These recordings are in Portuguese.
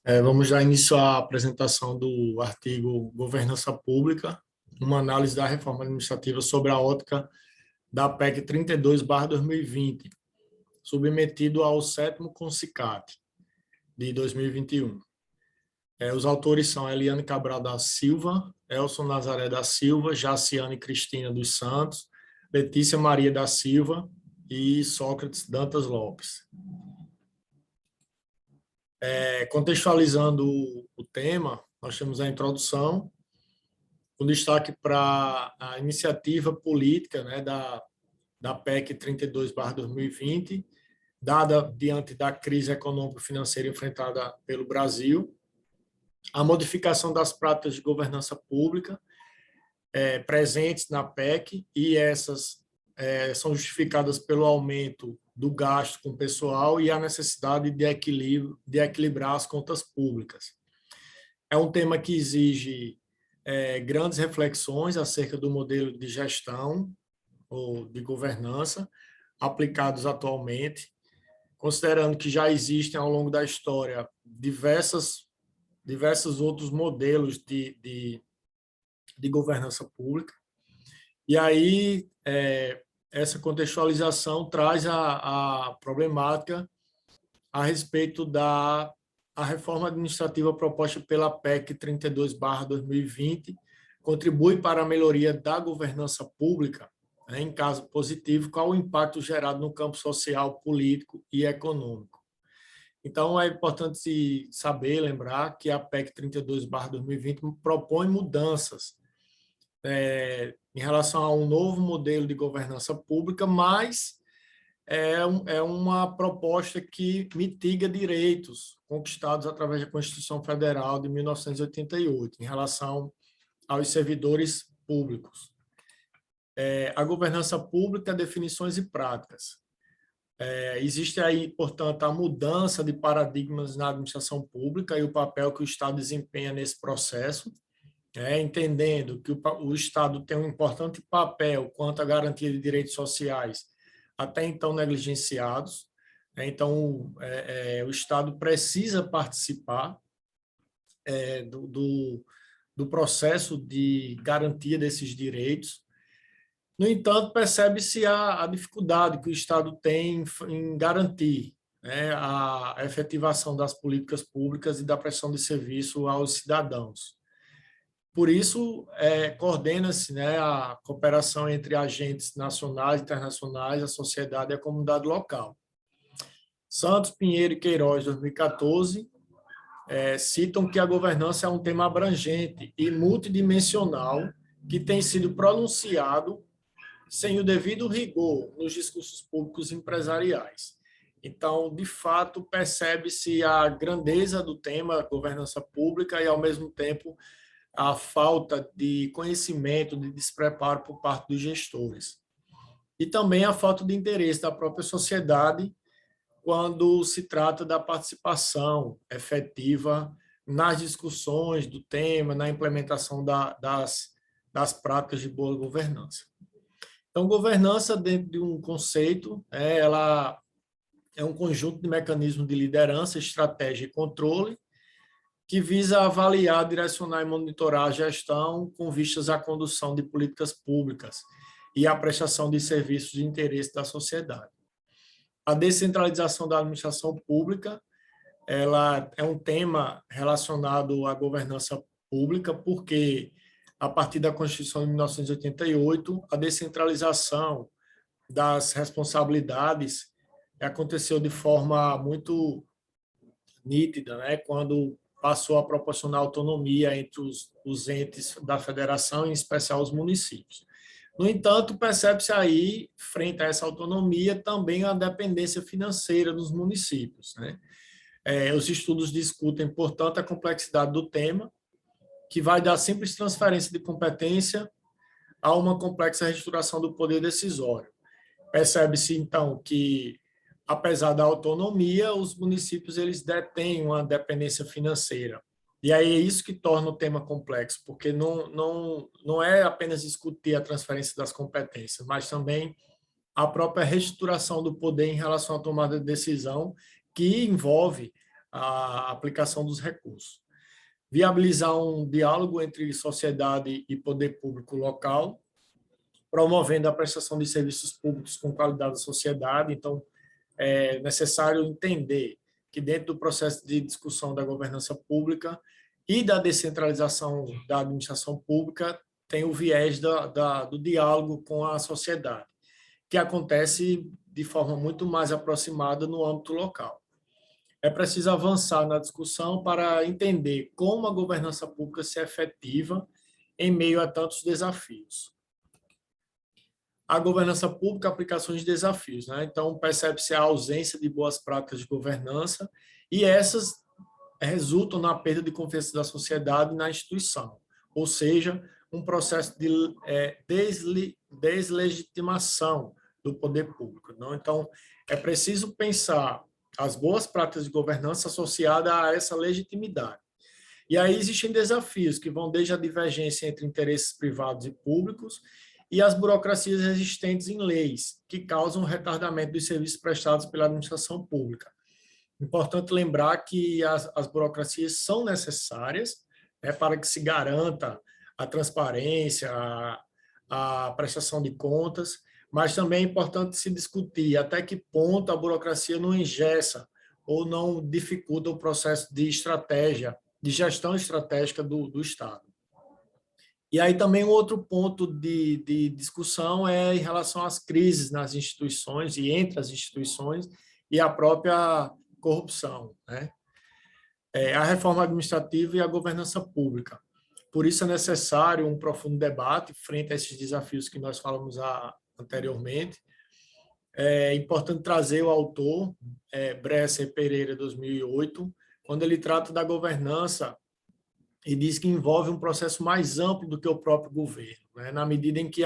Vamos dar início à apresentação do artigo Governança Pública, uma análise da reforma administrativa sobre a ótica da PEC 32/2020, submetido ao 7º CONCICAT de 2021. Os autores são Eliane Cabral da Silva, Elson Nazaré da Silva, Jaciane Cristina dos Santos, Letícia Maria da Silva e Sócrates Dantas Lopes. Contextualizando o tema, nós temos a introdução, com destaque para a iniciativa política, né, da PEC 32/2020, dada diante da crise econômico-financeira enfrentada pelo Brasil, a modificação das práticas de governança pública presentes na PEC, e essas são justificadas pelo aumento do gasto com o pessoal e a necessidade de equilibrar as contas públicas. É um tema que exige grandes reflexões acerca do modelo de gestão ou de governança aplicados atualmente, considerando que já existem ao longo da história diversos outros modelos de governança pública. E aí, essa contextualização traz a problemática a respeito da reforma administrativa proposta pela PEC 32/2020, contribui para a melhoria da governança pública, em caso positivo, qual o impacto gerado no campo social, político e econômico. Então, é importante saber, lembrar que a PEC 32/2020 propõe mudanças em relação a um novo modelo de governança pública, mas é uma proposta que mitiga direitos conquistados através da Constituição Federal de 1988, em relação aos servidores públicos. A governança pública, definições e práticas. Existe aí, portanto, a mudança de paradigmas na administração pública e o papel que o Estado desempenha nesse processo, entendendo que o Estado tem um importante papel quanto à garantia de direitos sociais, até então negligenciados. Então, o Estado precisa participar do processo de garantia desses direitos. No entanto, percebe-se a dificuldade que o Estado tem em garantir a efetivação das políticas públicas e da prestação de serviço aos cidadãos. Por isso, coordena-se a cooperação entre agentes nacionais, internacionais, a sociedade e a comunidade local. Santos, Pinheiro e Queiroz, 2014, citam que a governança é um tema abrangente e multidimensional que tem sido pronunciado sem o devido rigor nos discursos públicos empresariais. Então, de fato, percebe-se a grandeza do tema governança pública e, ao mesmo tempo, a falta de conhecimento, de despreparo por parte dos gestores. E também a falta de interesse da própria sociedade quando se trata da participação efetiva nas discussões do tema, na implementação das práticas de boa governança. Então, governança, dentro de um conceito, ela é um conjunto de mecanismos de liderança, estratégia e controle que visa avaliar, direcionar e monitorar a gestão com vistas à condução de políticas públicas e à prestação de serviços de interesse da sociedade. A descentralização da administração pública, ela é um tema relacionado à governança pública, porque, a partir da Constituição de 1988, a descentralização das responsabilidades aconteceu de forma muito nítida, quando passou a proporcionar autonomia entre os entes da federação, em especial os municípios. No entanto, percebe-se aí, frente a essa autonomia, também a dependência financeira dos municípios. Os estudos discutem, portanto, a complexidade do tema, que vai da simples transferência de competência a uma complexa reestruturação do poder decisório. Percebe-se, então, que, apesar da autonomia, os municípios eles detêm uma dependência financeira. E aí é isso que torna o tema complexo, porque não é apenas discutir a transferência das competências, mas também a própria reestruturação do poder em relação à tomada de decisão, que envolve a aplicação dos recursos. Viabilizar um diálogo entre sociedade e poder público local, promovendo a prestação de serviços públicos com qualidade da sociedade. Então, é necessário entender que dentro do processo de discussão da governança pública e da descentralização da administração pública, tem o viés do diálogo com a sociedade, que acontece de forma muito mais aproximada no âmbito local. É preciso avançar na discussão para entender como a governança pública se efetiva em meio a tantos desafios. A governança pública, aplicações de desafios, né? Então, percebe-se a ausência de boas práticas de governança e essas resultam na perda de confiança da sociedade na instituição, ou seja, um processo de deslegitimação do poder público. Não? Então, é preciso pensar as boas práticas de governança associadas a essa legitimidade. E aí existem desafios que vão desde a divergência entre interesses privados e públicos e as burocracias existentes em leis, que causam retardamento dos serviços prestados pela administração pública. Importante lembrar que as burocracias são necessárias, né, para que se garanta a transparência, a prestação de contas, mas também é importante se discutir até que ponto a burocracia não engessa ou não dificulta o processo de estratégia, de gestão estratégica do Estado. E aí também um outro ponto de discussão é em relação às crises nas instituições e entre as instituições e a própria corrupção, né? A reforma administrativa e a governança pública. Por isso é necessário um profundo debate frente a esses desafios que nós falamos anteriormente. É importante trazer o autor, Bresser Pereira, 2008, quando ele trata da governança e diz que envolve um processo mais amplo do que o próprio governo, né? Na medida em que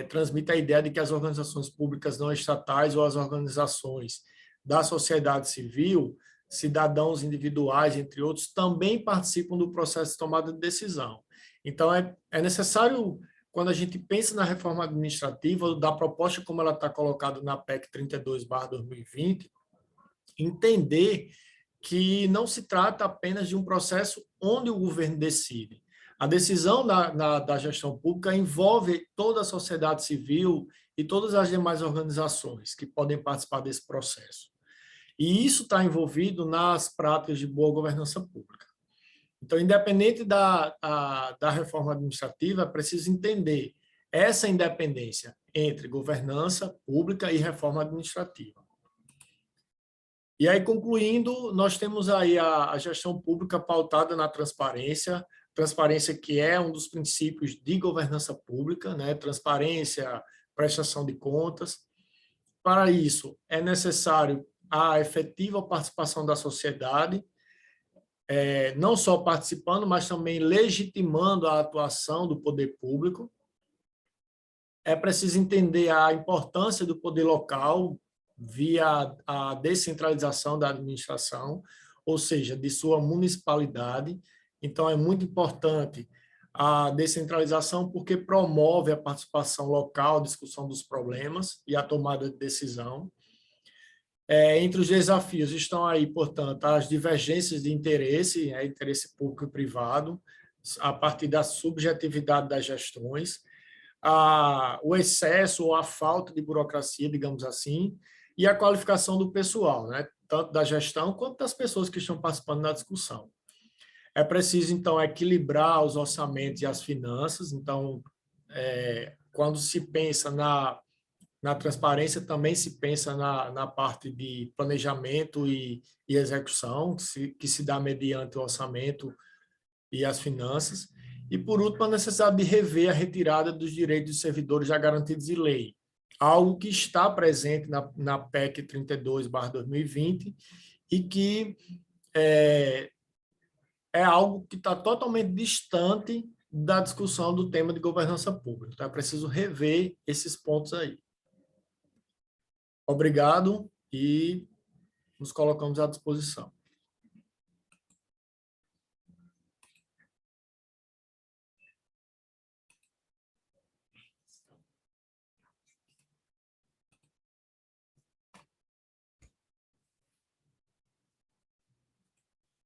transmite a ideia de que as organizações públicas não estatais ou as organizações da sociedade civil, cidadãos individuais, entre outros, também participam do processo de tomada de decisão. Então, é necessário, quando a gente pensa na reforma administrativa, da proposta como ela está colocada na PEC 32/2020, entender que não se trata apenas de um processo onde o governo decide. A decisão da gestão pública envolve toda a sociedade civil e todas as demais organizações que podem participar desse processo. E isso está envolvido nas práticas de boa governança pública. Então, independente da reforma administrativa, é preciso entender essa independência entre governança pública e reforma administrativa. E aí, concluindo, nós temos aí a gestão pública pautada na transparência que é um dos princípios de governança pública, né? Transparência, prestação de contas. Para isso, é necessário a efetiva participação da sociedade, não só participando, mas também legitimando a atuação do poder público. É preciso entender a importância do poder local via a descentralização da administração, ou seja, de sua municipalidade. Então, é muito importante a descentralização porque promove a participação local, a discussão dos problemas e a tomada de decisão. Entre os desafios estão aí, portanto, as divergências de interesse, interesse público e privado, a partir da subjetividade das gestões, o excesso ou a falta de burocracia, digamos assim, e a qualificação do pessoal, né? Tanto da gestão quanto das pessoas que estão participando da discussão. É preciso, então, equilibrar os orçamentos e as finanças. Então, quando se pensa na transparência, também se pensa na parte de planejamento e execução, que se dá mediante o orçamento e as finanças. E, por último, a necessidade de rever a retirada dos direitos dos servidores já garantidos em lei, algo que está presente na PEC 32/2020 e que é algo que está totalmente distante da discussão do tema de governança pública. Então, é preciso rever esses pontos aí. Obrigado e nos colocamos à disposição.